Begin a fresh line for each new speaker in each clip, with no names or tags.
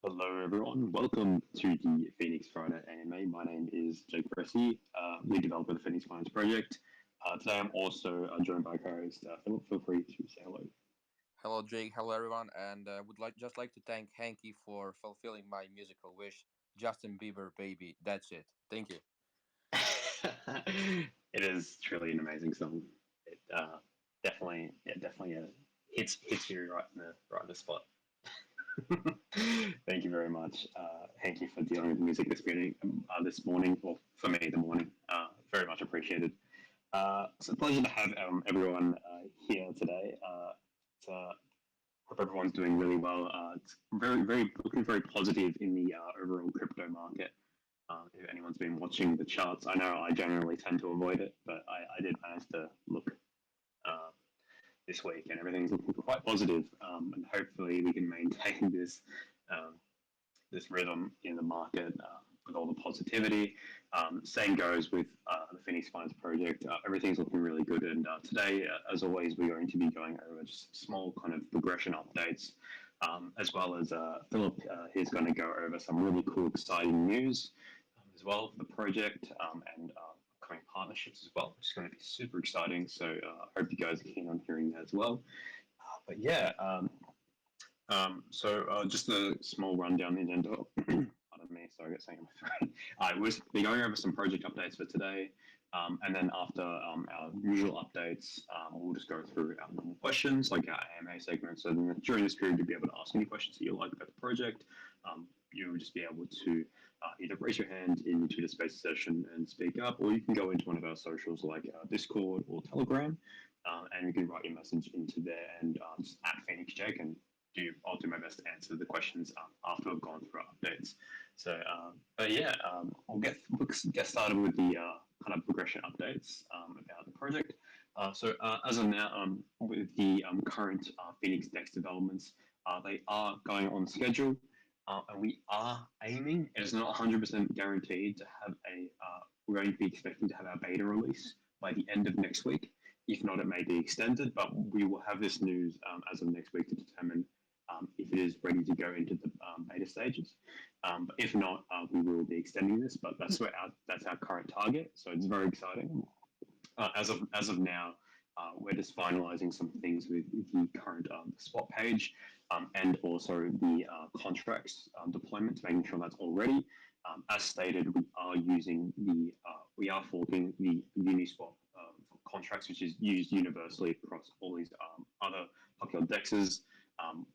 Hello, everyone. Welcome to the Phoenix Friday AMA. My name is Jake Bressy, lead developer of the Phoenix Finance Project. Today, I'm also joined by co-host Philip. Feel free to say hello.
Hello, Jake. Hello, everyone, and would like to thank Hanky for fulfilling my musical wish. Justin Bieber, baby. That's it. Thank you.
It is truly an amazing song. It definitely hits you right in the spot. Thank you very much, Hanky, for dealing with the music this morning, or for me, the morning. Very much appreciated. It's a pleasure to have everyone here today. Hope everyone's doing really well. It's looking very positive in the overall crypto market. If anyone's been watching the charts, I know I generally tend to avoid it, but I did manage to look uh, this week, and everything's looking quite positive. And hopefully, we can maintain um, this rhythm in the market with all the positivity. Same goes with the Phoenix Finance project. Everything's looking really good. And today, as always, we're going to be going over just small kind of progression updates, as well as Philip is going to go over some really cool, exciting news as well for the project and upcoming partnerships as well, which is going to be super exciting. So I hope you guys are keen on hearing that as well. But yeah, just a small rundown the agenda. Pardon me, sorry, I got something in my throat. I was be going over some project updates for today, and then after our usual updates, we'll just go through our normal questions, like our AMA segment. So then during this period, you'll be able to ask any questions that you like about the project. You'll just be able to either raise your hand in the Twitter Space session and speak up, or you can go into one of our socials like Discord or Telegram, and you can write your message into there and just at Phoenix Jake, and I'll do my best to answer the questions after we've gone through our updates. So, but yeah, we'll get started with the kind of progression updates about the project. As of now, with the current Phoenix Dex developments, they are going on schedule, and we are aiming. It is not 100% guaranteed to have a. We're going to be expecting to have our beta release by the end of next week. If not, it may be extended, but we will have this news as of next week to determine if it is ready to go into the beta stages. But if not, we will be extending this. But that's our current target. So it's very exciting. As of now, we're just finalising some things with the current spot page and also the contracts deployment, making sure that's all ready. As stated, we are forking the Uniswap contracts, which is used universally across all these other popular dexes.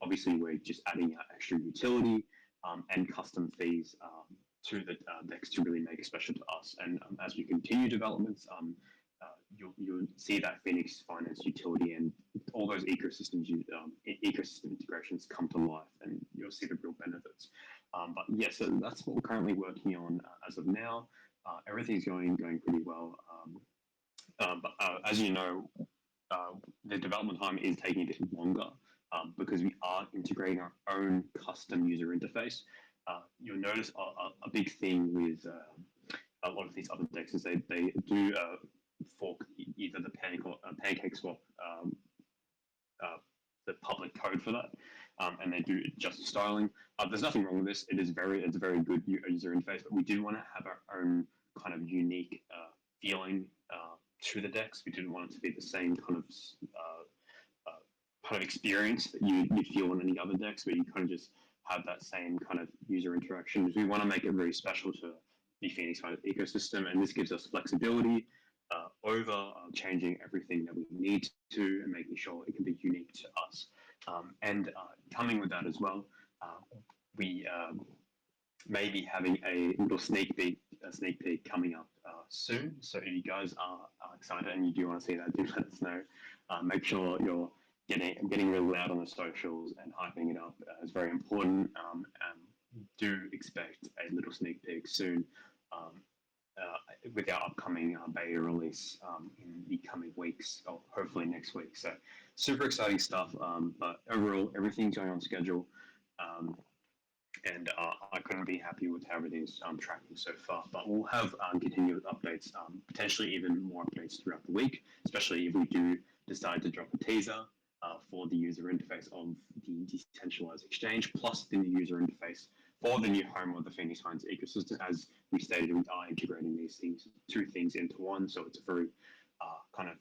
Obviously, we're just adding extra utility and custom fees to the dex to really make it special to us. And as we continue developments, you'll see that Phoenix Finance utility and all those ecosystem integrations come to life, and you'll see the real benefits. But yeah, so that's what we're currently working on as of now. Everything's going pretty well. But as you know, the development time is taking a bit longer because we are integrating our own custom user interface. You'll notice a big thing with a lot of these other decks is they do fork either the pancake swap, uh, the public code for that, and they do just styling. There's nothing wrong with this. It's a very good user interface, but we do want to have our own kind of unique feeling to the decks. We didn't want it to be the same kind of experience that you'd feel on any other decks, where you kind of just have that same kind of user interaction. We want to make it very special to the Phoenix Finance ecosystem, and this gives us flexibility over changing everything that we need to and making sure it can be unique to us. And coming with that as well, we may be having a little sneak peek coming up soon. So if you guys are excited and you do want to see that, do let us know. Make sure you're getting really loud on the socials and hyping it up. It's very important. Do expect a little sneak peek soon. With our upcoming beta release in the coming weeks, or hopefully next week. So super exciting stuff. But overall, everything's going on schedule. And I couldn't be happy with how everything's tracking so far. But we'll have continued updates, potentially even more updates throughout the week, especially if we do decide to drop a teaser for the user interface of the decentralized exchange, plus the new user interface for the new home of the Phoenix Finance ecosystem. As we stated, we are integrating these things, two things into one, so it's a very kind of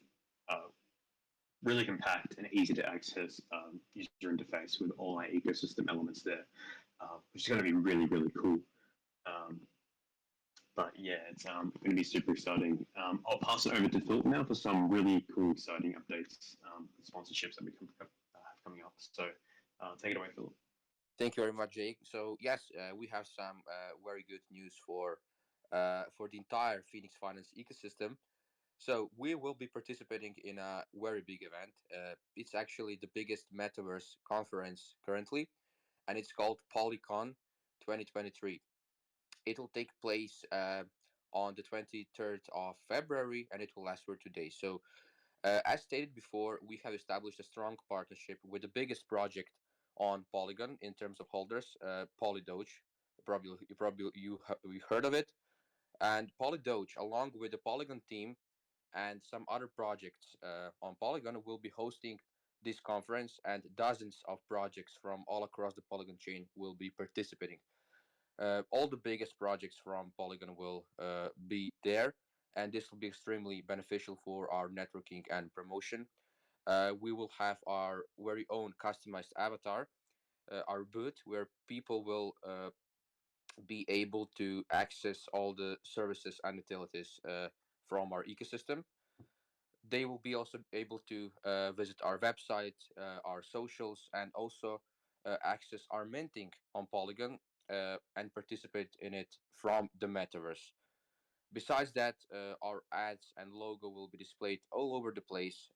really compact and easy to access user interface with all our ecosystem elements there, which is going to be really, really cool. Um, but yeah, it's going to be super exciting. I'll pass it over to Philip now for some really cool, exciting updates, sponsorships that we have coming up. So take it away, Philip.
Thank you very much, Jake. So yes, we have some very good news for the entire Phoenix Finance ecosystem. So we will be participating in a very big event. It's actually the biggest metaverse conference currently, and it's called Polycon 2023. It will take place on the 23rd of February, and it will last for 2 days. So, as stated before, we have established a strong partnership with the biggest project on Polygon in terms of holders, PolyDoge. You've heard of it, and PolyDoge, along with the Polygon team and some other projects on Polygon, will be hosting this conference, and dozens of projects from all across the Polygon chain will be participating. All the biggest projects from Polygon will be there, and this will be extremely beneficial for our networking and promotion. We will have our very own customized avatar, our booth, where people will be able to access all the services and utilities from our ecosystem. They will be also able to visit our website, our socials, and also access our minting on Polygon and participate in it from the metaverse. Besides that, our ads and logo will be displayed all over the place.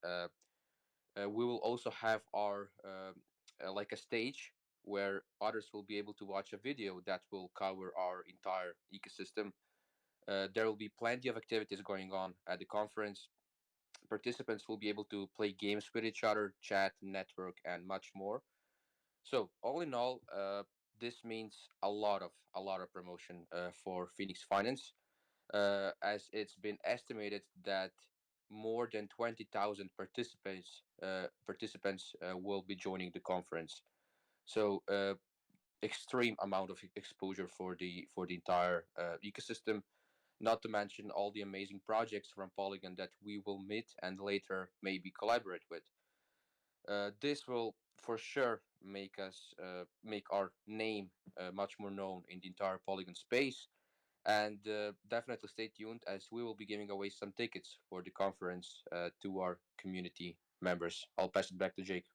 We will also have our like a stage where others will be able to watch a video that will cover our entire ecosystem. There will be plenty of activities going on at the conference. Participants will be able to play games with each other, chat, network, and much more. So all in all, this means a lot of promotion for Phoenix Finance, as it's been estimated that more than 20,000 participants will be joining the conference. So extreme amount of exposure for the entire ecosystem, not to mention all the amazing projects from Polygon that we will meet and later maybe collaborate with. This will for sure make our name much more known in the entire Polygon space, and definitely stay tuned as we will be giving away some tickets for the conference to our community members. I'll pass it back to Jake.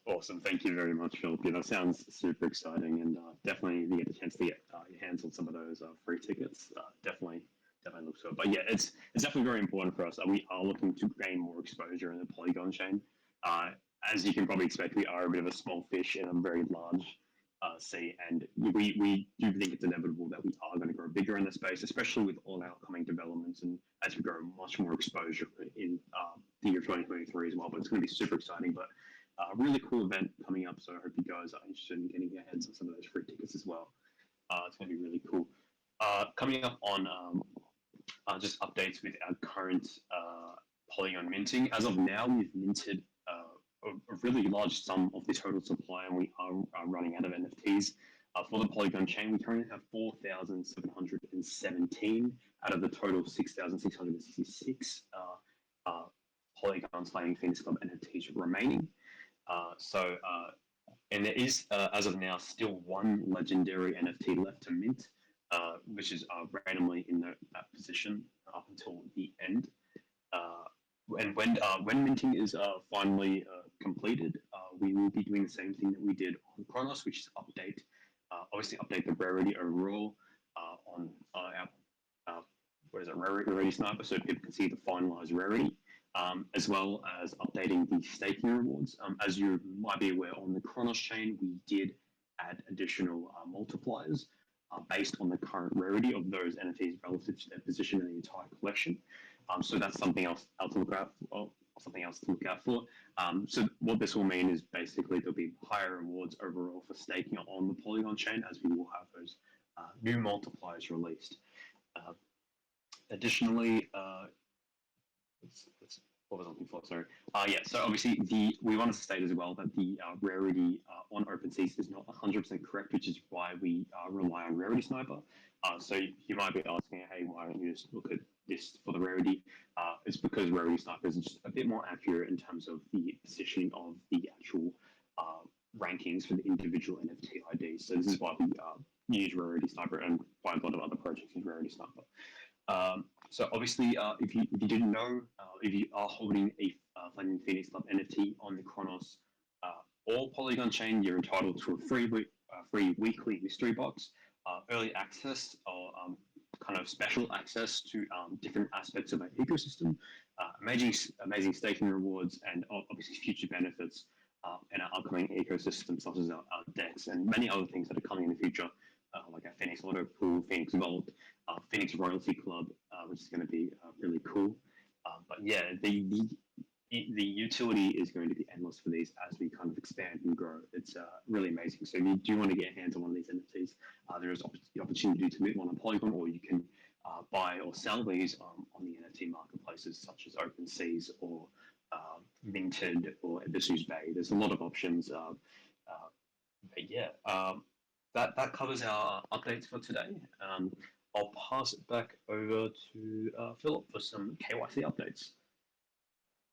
Awesome. Thank you very much, Philip. Yeah, that sounds super exciting, and definitely if you get the chance to get your hands on some of those free tickets, definitely looks good. But yeah, it's definitely very important for us. We are looking to gain more exposure in the Polygon chain. Uh, as you can probably expect, we are a bit of a small fish in a very large sea, and we do think it's inevitable that we are going to grow bigger in the space, especially with all our upcoming developments, and as we grow much more exposure in the year 2023 as well. But it's going to be super exciting. But really cool event coming up, so I hope you guys are interested in getting your hands on some of those free tickets as well. It's going to be really cool. Coming up on just updates with our current Polygon minting. As of now, we've minted a really large sum of the total supply, and we are running out of NFTs. For the Polygon chain, we currently have 4,717 out of the total 6,666 Polygon's Flaming Phoenix Club NFTs remaining. And there is, as of now, still one legendary NFT left to mint, which is randomly in that position up until the end. And when minting is finally completed, we will be doing the same thing that we did on Chronos, which is obviously update the rarity overall on our rarity sniper, so people can see the finalized rarity. As well as updating the staking rewards. As you might be aware, on the Chronos chain, we did add additional multipliers based on the current rarity of those NFTs relative to their position in the entire collection. So that's something else to look out for. So what this will mean is basically there'll be higher rewards overall for staking on the Polygon chain, as we will have those new multipliers released. Additionally, let's what was I looking for? Sorry. Yeah. So obviously, the we wanted to state as well that the rarity on OpenSeas is not 100% correct, which is why we rely on Rarity Sniper. So you might be asking, hey, why don't you just look at this for the rarity? It's because Rarity Sniper is just a bit more accurate in terms of the positioning of the actual uh, rankings for the individual NFT IDs. So this is why we use Rarity Sniper, and why a lot of other projects use Rarity Sniper. So obviously, if you didn't know, if you are holding a Flaming Phoenix Club NFT on the Chronos or Polygon chain, you're entitled to a free weekly mystery box, early access, or kind of special access to different aspects of our ecosystem, amazing staking rewards, and obviously future benefits in our upcoming ecosystem, such as our DEX and many other things that are coming in the future, like our Phoenix Auto Pool, Phoenix Vault, Phoenix Royalty Club, which is going to be really cool. But yeah, the utility is going to be endless for these as we kind of expand and grow. It's really amazing. So if you do want to get hands on one of these NFTs, there is the opportunity to mint one on Polygon, or you can buy or sell these on the NFT marketplaces such as OpenSeas or Minted or Ebisu's Bay. There's a lot of options. But yeah, that covers our updates for today. I'll pass it back over to Philip for some KYC updates.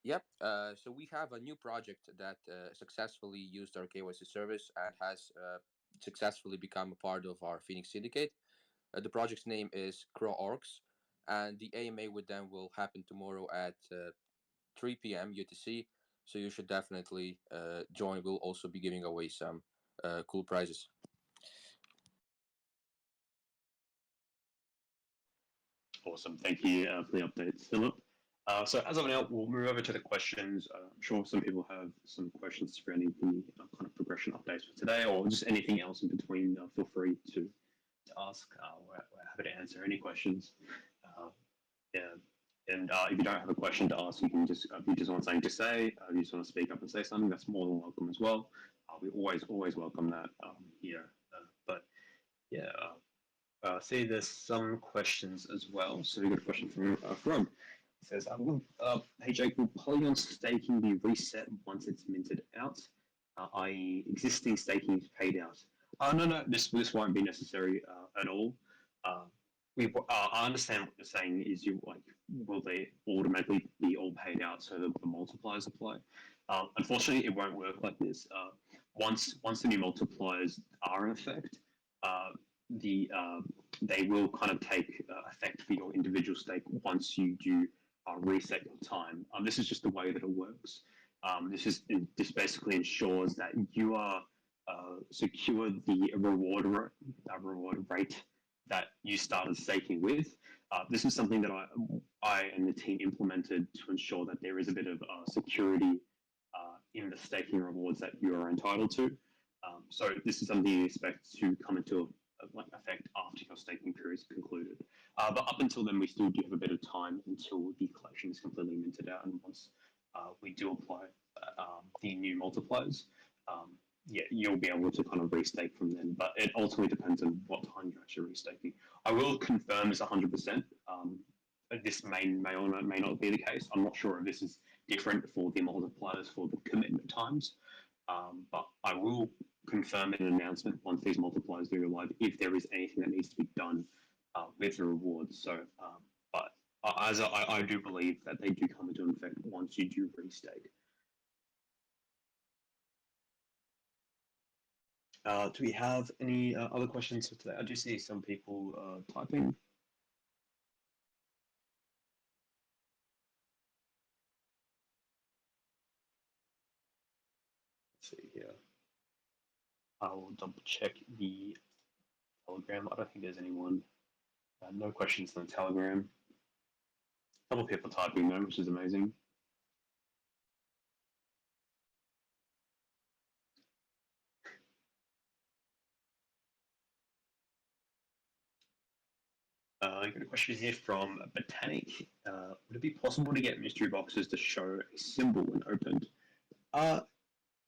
Yep. So we have a new project that successfully used our KYC service and has successfully become a part of our Phoenix Syndicate. The project's name is Crow Orcs, and the AMA with them will happen tomorrow at 3 p.m. UTC. So you should definitely join. We'll also be giving away some cool prizes.
Awesome. Thank you for the updates, Philip. So as of now, we'll move over to the questions. I'm sure some people have some questions for any of the kind of progression updates for today, or just anything else in between. Feel free to ask. We're happy to answer any questions. Yeah. And if you don't have a question to ask, you can just, if you just want something to say, if you just want to speak up and say something, that's more than welcome as well. We always welcome that here. But yeah, see, there's some questions as well. So we got a question from. It says, hey Jake, will Polygon staking be reset once it's minted out, i.e., existing staking is paid out? No, this won't be necessary at all. I understand what you're saying. Is you like, will they automatically be all paid out so that the multipliers apply? Unfortunately, it won't work like this. Once the new multipliers are in effect, they will kind of take effect for your individual stake once you do reset your time. This is just the way that it works. This basically ensures that you are secured the reward rate that you started staking with. This is something that I and the team implemented to ensure that there is a bit of security in the staking rewards that you are entitled to. So this is something you expect to come into effect after your staking period is concluded. But up until then, we still do have a bit of time until the collection is completely minted out. And once we do apply the new multipliers, yeah, you'll be able to kind of restake from then. But it ultimately depends on what time you're actually restaking. I will confirm this 100%. This may or may not be the case. I'm not sure if this is different for the multipliers for the commitment times. But I will confirm in an announcement once these multipliers do go live if there is anything that needs to be done with the rewards. So, but as I do believe that they do come into effect once you do restake. Do we have any other questions for today? I do see some people typing. Let's see here. I will double check the Telegram. I don't think there's anyone. No questions on the Telegram. A couple of people typing though, which is amazing. I got a question here from Botanic. Would it be possible to get mystery boxes to show a symbol when opened?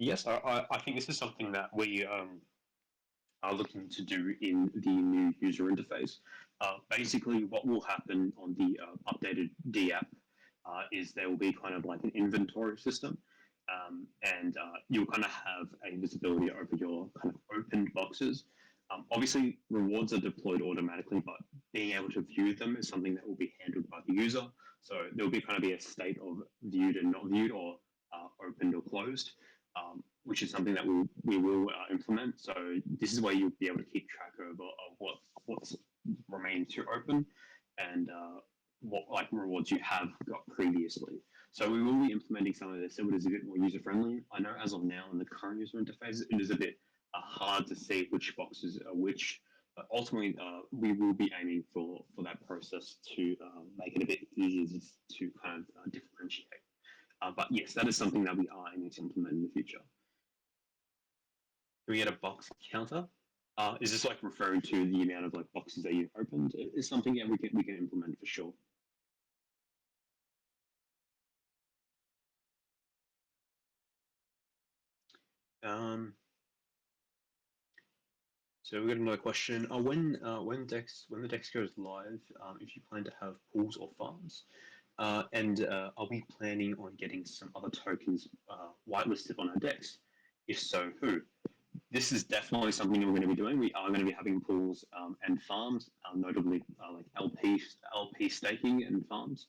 Yes, I think this is something that we are looking to do in the new user interface. Basically, what will happen on the updated D app is there will be kind of like an inventory system, and you'll kind of have a visibility over your kind of opened boxes. Obviously, rewards are deployed automatically, but being able to view them is something that will be handled by the user. So there'll be kind of be a state of viewed and not viewed, or opened or closed, which is something that we will implement. So this is where you'll be able to keep track of what's remaining to open, and what like rewards you have got previously. So we will be implementing some of this so it is a bit more user friendly. I know as of now in the current user interface, it is a bit hard to see which boxes are which. But ultimately, we will be aiming for that process to make it a bit easier to kind of differentiate. But yes, that is something that we are aiming to implement in the future. Can we get a box counter? Is this like referring to the amount of like boxes that you've opened? It's something that we can implement for sure. Um, so we've got another question. When the Dex goes live, if you plan to have pools or farms, and are we planning on getting some other tokens whitelisted on our Dex? If so, who? This is definitely something we're going to be doing. We are going to be having pools and farms, notably like LP staking and farms.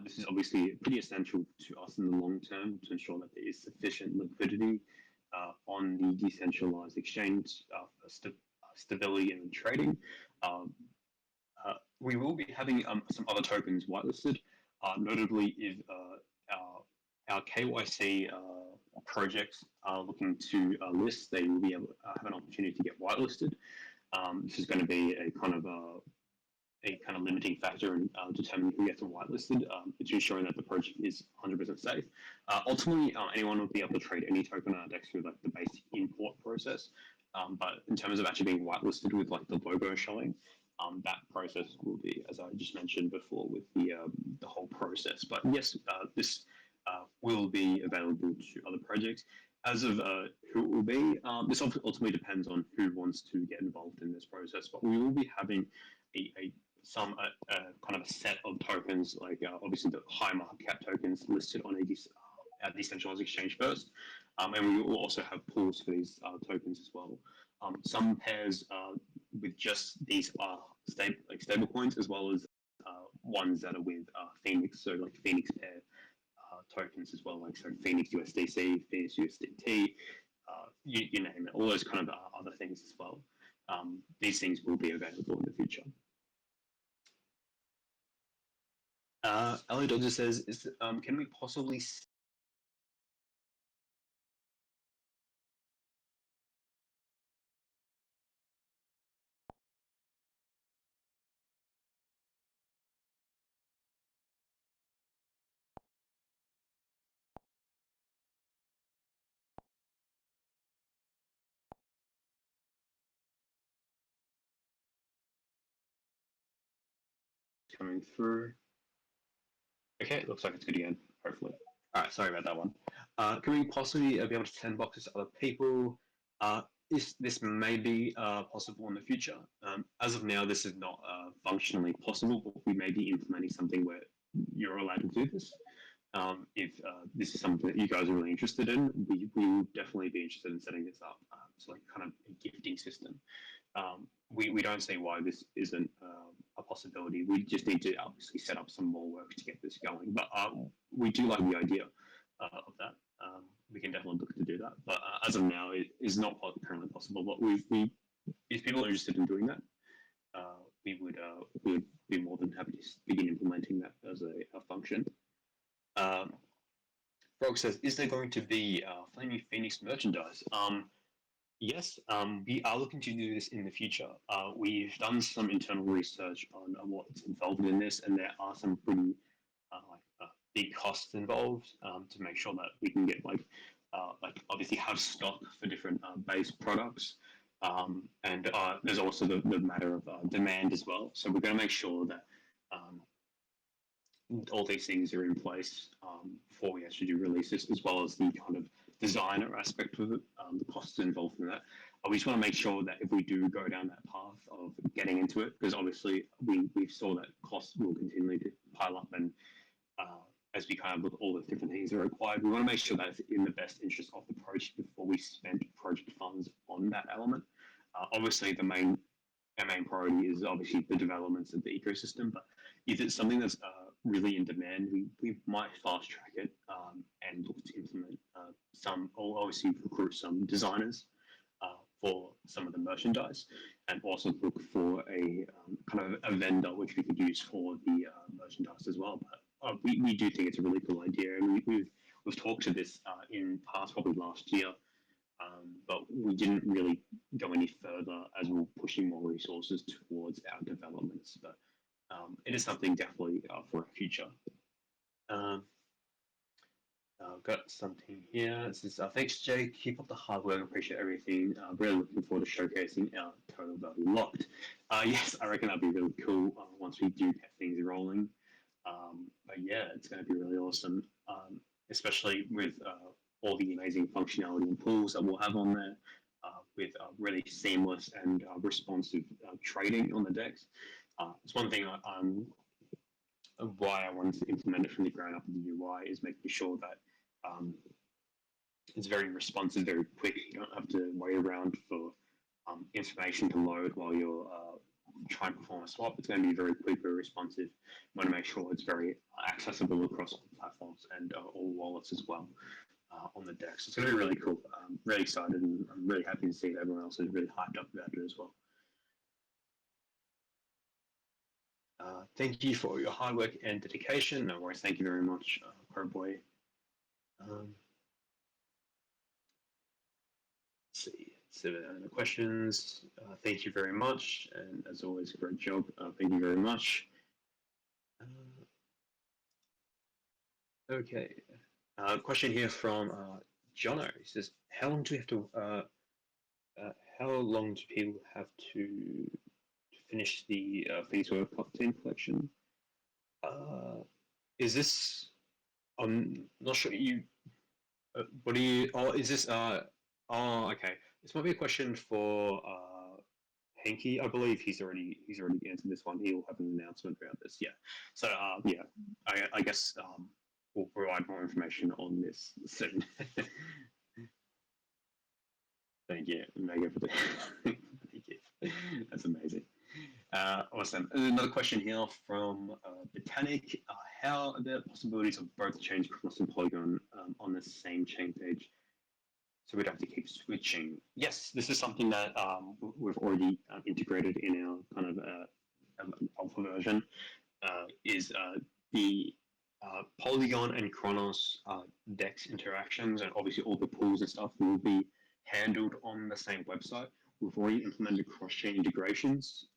This is obviously pretty essential to us in the long term to ensure that there is sufficient liquidity on the decentralized exchange for stability and trading. Um, we will be having some other tokens whitelisted, notably if our KYC projects are looking to list, they will be able to have an opportunity to get whitelisted. This is going to be a kind of limiting factor in determining who gets whitelisted. It's ensuring that the project is 100% safe. Ultimately, anyone will be able to trade any token on our DEX through like the basic import process. But in terms of actually being whitelisted with like the logo showing, that process will be, as I just mentioned before, with the whole process. But yes, this will be available to other projects. As of who it will be, this ultimately depends on who wants to get involved in this process. But we will be having some kind of a set of tokens, like obviously the high market cap tokens listed on a decentralized exchange first, and we will also have pools for these tokens as well. Some pairs with just these stable coins, as well as ones that are with Phenix, so like Phenix pair tokens as well, like so Phenix USDC, Phenix USDT, you name it, all those kind of other things as well. These things will be available in the future. Ali Dodger says, can we possibly coming through? Okay, it looks like it's good again, hopefully. All right, sorry about that one. Can we possibly be able to send boxes to other people? This may be possible in the future. As of now, this is not functionally possible, but we may be implementing something where you're allowed to do this. If this is something that you guys are really interested in, we will definitely be interested in setting this up. It's like kind of a gifting system. We don't see why this isn't a possibility. We just need to obviously set up some more work to get this going. But we do like the idea of that. We can definitely look to do that. But as of now, it is not currently possible. But if people are interested in doing that, we would be more than happy to begin implementing that as a function. Frog says, is there going to be Flaming Phoenix merchandise? Yes, we are looking to do this in the future. We've done some internal research on what's involved in this, and there are some pretty big costs involved to make sure that we can get like obviously have stock for different base products. And there's also the matter of demand as well. So we're going to make sure that all these things are in place before we actually do releases, as well as the kind of designer aspect of it, the costs involved in that. We just want to make sure that if we do go down that path of getting into it, because obviously we saw that costs will continually pile up, and as we kind of look at all the different things that are required, we want to make sure that it's in the best interest of the project before we spend project funds on that element. Obviously, our main priority is obviously the developments of the ecosystem, but if it's something that's really in demand, we might fast track it and look to implement some, or obviously recruit some designers for some of the merchandise, and also look for a kind of a vendor which we could use for the merchandise as well. But we do think it's a really cool idea, and we've talked to this in past, probably last year, but we didn't really go any further as we were pushing more resources towards our developments. But it is something definitely for our future. Um, I've got something here. This is thanks, Jay. Keep up the hard work. Appreciate everything. Really looking forward to showcasing our total value locked. Yes, I reckon that'd be really cool once we do get things rolling. But yeah, it's going to be really awesome, especially with all the amazing functionality and tools that we'll have on there, with really seamless and responsive trading on the decks. It's one thing why I wanted to implement it from the ground up in the UI is making sure that it's very responsive, very quick. You don't have to wait around for information to load while you're trying to perform a swap. It's going to be very quick, very responsive. We want to make sure it's very accessible across all platforms and all wallets as well on the deck. So it's going to be really cool. I'm really excited, and I'm really happy to see that everyone else is really hyped up about it as well. Thank you for your hard work and dedication. No worries. Thank you very much, Boy. Let's see. So, no questions. Thank you very much. And as always, great job. Thank you very much. Okay. Question here from Jono. He says, "How long do we have to? How long do people have to finish the Phenix World Top 10 collection?" Is this? I'm not sure. What do you? Oh, is this? Oh, okay. This might be a question for Henky. I believe he's already answered this one. He will have an announcement about this. Yeah. So yeah, I guess we'll provide more information on this soon. Thank you, Megan, for the thank you. That's amazing. Awesome. And another question here from Botanic. How are the possibilities of both chains, Cross and Polygon, on the same chain page? So we'd have to keep switching. Yes, this is something that we've already integrated in our kind of alpha version. Is the Polygon and Chronos DEX interactions, and obviously all the pools and stuff will be handled on the same website. We've already implemented cross-chain integrations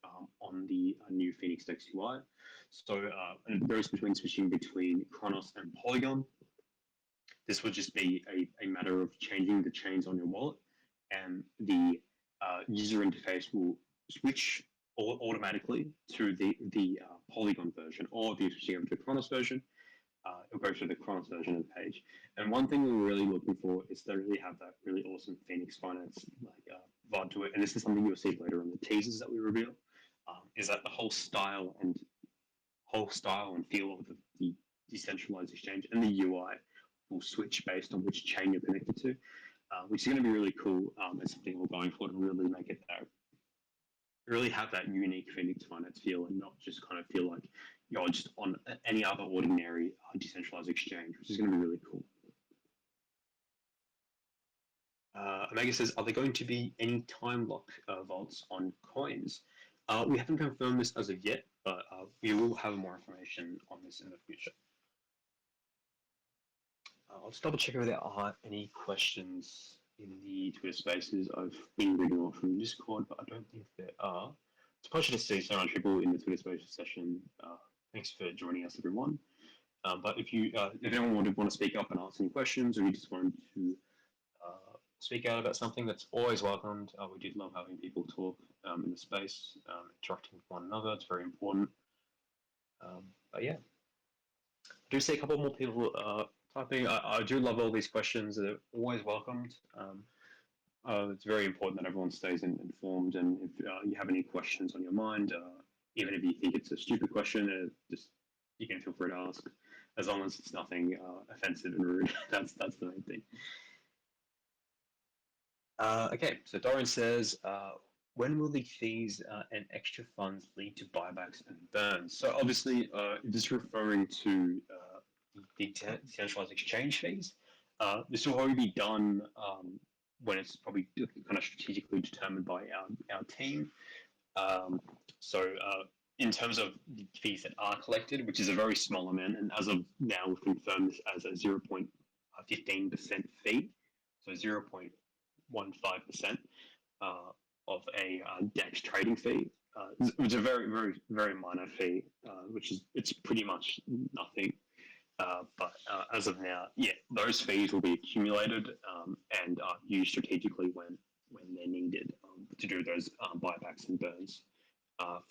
on the new Phenix DEX UI. So it varies between switching between Chronos and Polygon. This would just be a matter of changing the chains on your wallet, and the user interface will switch automatically to the Polygon version, or if you're switching over to the Chronos version, it'll go to the Chronos version of the page. And one thing we're really looking for is to really have that really awesome Phenix Finance vibe to it. And this is something you'll see later on the teasers that we reveal. Is that the whole style and feel of the decentralized exchange and the UI will switch based on which chain you're connected to, which is going to be really cool. It's something we're going for to really make it really have that unique Phenix Finance feel, and not just kind of feel like you're just on any other ordinary decentralized exchange, which is going to be really cool. Omega says, "Are there going to be any time lock vaults on coins?" We haven't confirmed this as of yet, but we will have more information on this in the future. I'll just double check if there are any questions in the Twitter Spaces. I've been reading all from Discord, but I don't think there are. It's a pleasure to see so many people in the Twitter Spaces session. Thanks for joining us, everyone. But if anyone would want to speak up and ask any questions, or you just wanted to speak out about something, that's always welcomed. We do love having people talk in the space, interacting with one another. It's very important. But yeah, I do see a couple more people typing. I do love all these questions. They're always welcomed. It's very important that everyone stays informed, and if you have any questions on your mind, even if you think it's a stupid question, you can feel free to ask. as long as it's nothing offensive and rude. That's the main thing. Okay, so Dorian says, when will the fees and extra funds lead to buybacks and burns? So obviously, this is referring to the decentralized exchange fees. This will probably be done when it's probably kind of strategically determined by our team. Um, so in terms of the fees that are collected, which is a very small amount, and as of now we've confirmed this as a 0.15% fee, so 0.15% of a DEX trading fee, which is a very, very, very minor fee, which is it's pretty much nothing. But as of now, yeah, those fees will be accumulated and used strategically when they're needed to do those buybacks and burns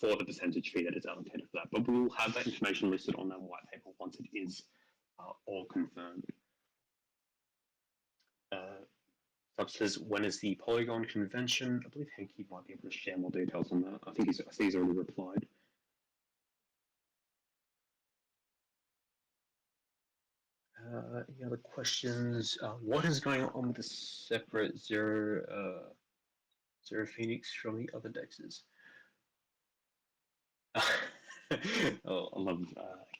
for the percentage fee that is allocated for that. But we will have that information listed on that white paper once it is all confirmed. Sub says, when is the Polygon convention? I believe Henky might be able to share more details on that. I think he's already replied. Any other questions? What is going on with the separate zero Phenix from the other dexes? Oh, I love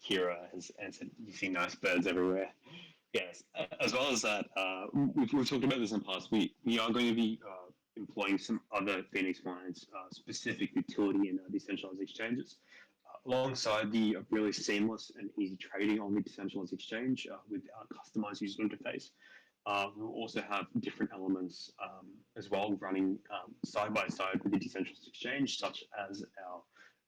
Kira has answered. You see nice birds everywhere. Yes, as well as that, we've talked about this in the past. We are going to be employing some other Phoenix clients, specific utility and decentralized exchanges, alongside the really seamless and easy trading on the decentralized exchange with our customized user interface. We'll also have different elements as well running side by side with the decentralized exchange, such as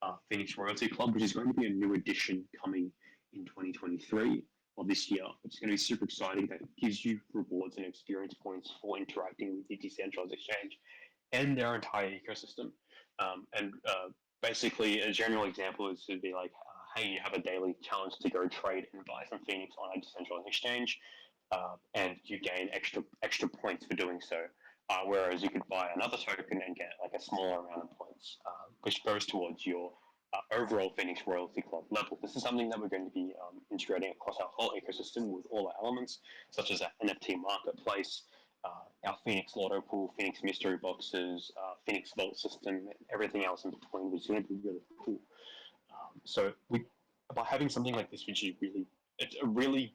our Phoenix Royalty Club, which is going to be a new addition coming in 2023 or this year, which is going to be super exciting. That gives you rewards and experience points for interacting with the decentralized exchange and their entire ecosystem. And basically, a general example is to be like, hey, you have a daily challenge to go trade and buy some Phoenix on a decentralized exchange, and you gain extra points for doing so. Whereas you could buy another token and get like a smaller amount of points, which goes towards your overall Phoenix Royalty Club level. This is something that we're going to be integrating across our whole ecosystem with all our elements, such as our NFT marketplace, our Phoenix Lotto Pool, Phoenix Mystery Boxes, Phoenix Vault System, and everything else in between, which is going to be really cool. So by having something like this, which is it's a really,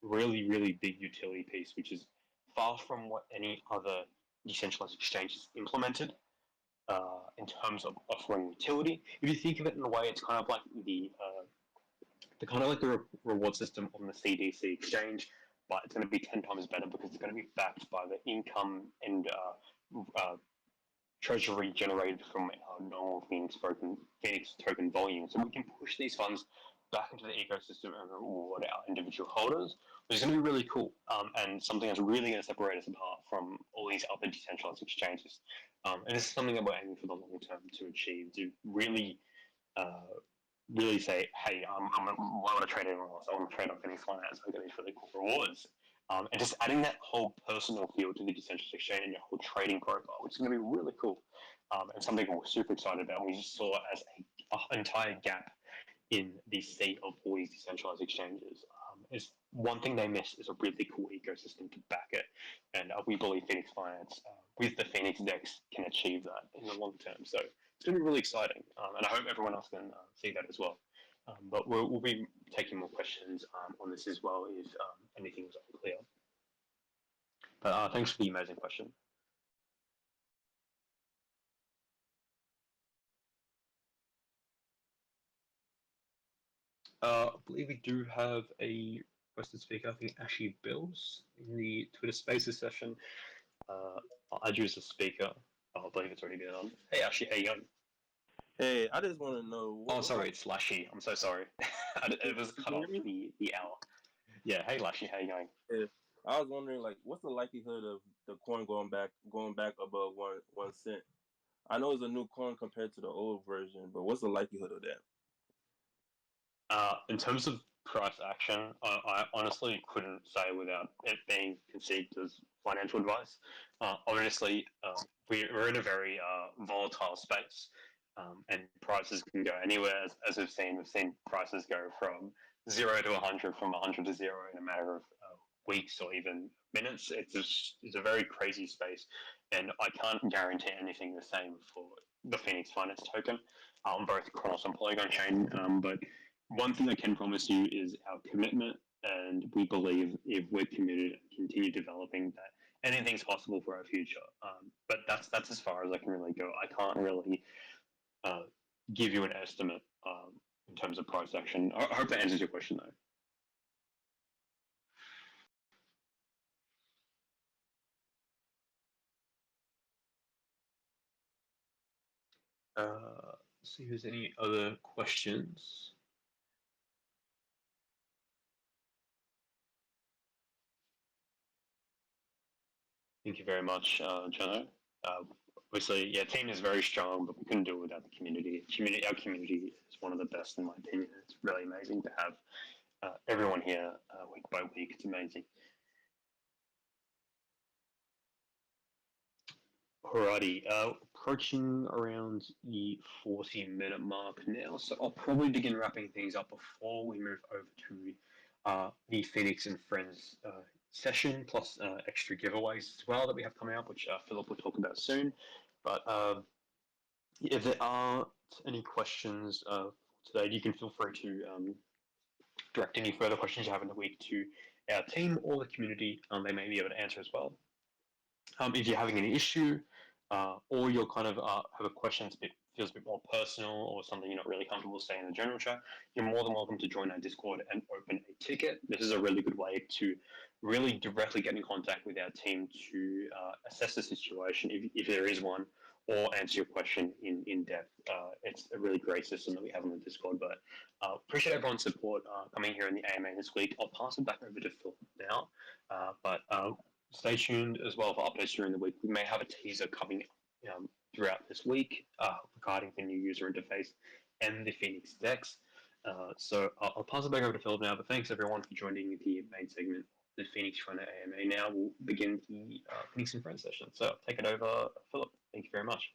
really, really big utility piece, which is far from what any other decentralized exchange has implemented in terms of offering utility. If you think of it in a way, it's kind of like the reward system on the CDC exchange, but it's going to be 10 times better because it's going to be backed by the income and treasury generated from our normal Phoenix token volume. So we can push these funds back into the ecosystem and reward our individual holders, which is going to be really cool and something that's really going to separate us apart from all these other decentralized exchanges. And this is something that we're aiming for the long term to achieve, to really, really say, hey, why would I trade anyone else? I want to trade on Phoenix Finance. I get these really cool rewards. And just adding that whole personal feel to the decentralized exchange and your whole trading profile, which is going to be really cool and something we're super excited about. We just saw it as an entire gap in the state of all these decentralized exchanges. Is one thing they miss is a really cool ecosystem to back it, and we believe Phoenix Finance with the Phoenix Dex can achieve that in the long term. So it's going to be really exciting, and I hope everyone else can see that as well. But we'll be taking more questions on this as well if anything was unclear. But thanks for the amazing question. I believe we do have a requested speaker, I think Ashley Bills, in the Twitter Spaces session. I'll add you as a speaker. I believe it's already been on. Hey Ashley, how you going?
Hey, I just want to know.
Oh, sorry, it's Lashy. I'm so sorry. It was cut off the hour. Yeah, hey Lashy, how you going?
Yeah, I was wondering, like, what's the likelihood of the coin going back above 1 cent? I know it's a new coin compared to the old version, but what's the likelihood of that?
In terms of price action, I honestly couldn't say without it being conceived as financial advice. Obviously, we're in a very volatile space, and prices can go anywhere. As we've seen prices go from 0 to 100 from 100 to 0 in a matter of weeks or even minutes. It's a very crazy space, and I can't guarantee anything the same for the Phoenix Finance token, both Cross and Polygon chain. But one thing I can promise you is our commitment, and we believe if we're committed and continue developing that anything's possible for our future. But that's as far as I can really go. I can't really uh, give you an estimate in terms of price action. I hope that answers your question, though. See if there's any other questions. Thank you very much, Jono. Obviously, yeah, team is very strong, but we couldn't do it without the community. Our community is one of the best, in my opinion. It's really amazing to have everyone here week by week. It's amazing. Alrighty, approaching around the 40-minute mark now, so I'll probably begin wrapping things up before we move over to the Phoenix and Friends session, plus extra giveaways as well that we have coming up, which Philip will talk about soon. But if there aren't any questions today, you can feel free to direct any further questions you have in the week to our team or the community. They may be able to answer as well. If you're having an issue or you're kind of have a question that feels a bit more personal or something you're not really comfortable saying in the general chat, you're more than welcome to join our Discord and open a ticket. This is a really good way to really directly get in contact with our team to assess the situation, if there is one, or answer your question in depth. It's a really great system that we have on the Discord, but appreciate everyone's support coming here in the AMA this week. I'll pass it back over to Phil now, but stay tuned as well for updates during the week. We may have a teaser coming throughout this week regarding the new user interface and the Phoenix Dex. So I'll pass it back over to Philip now, but thanks everyone for joining the main segment, the Phoenix Runner AMA. Now we'll begin the Phoenix and Friends session. So take it over, Philip. Thank you very much.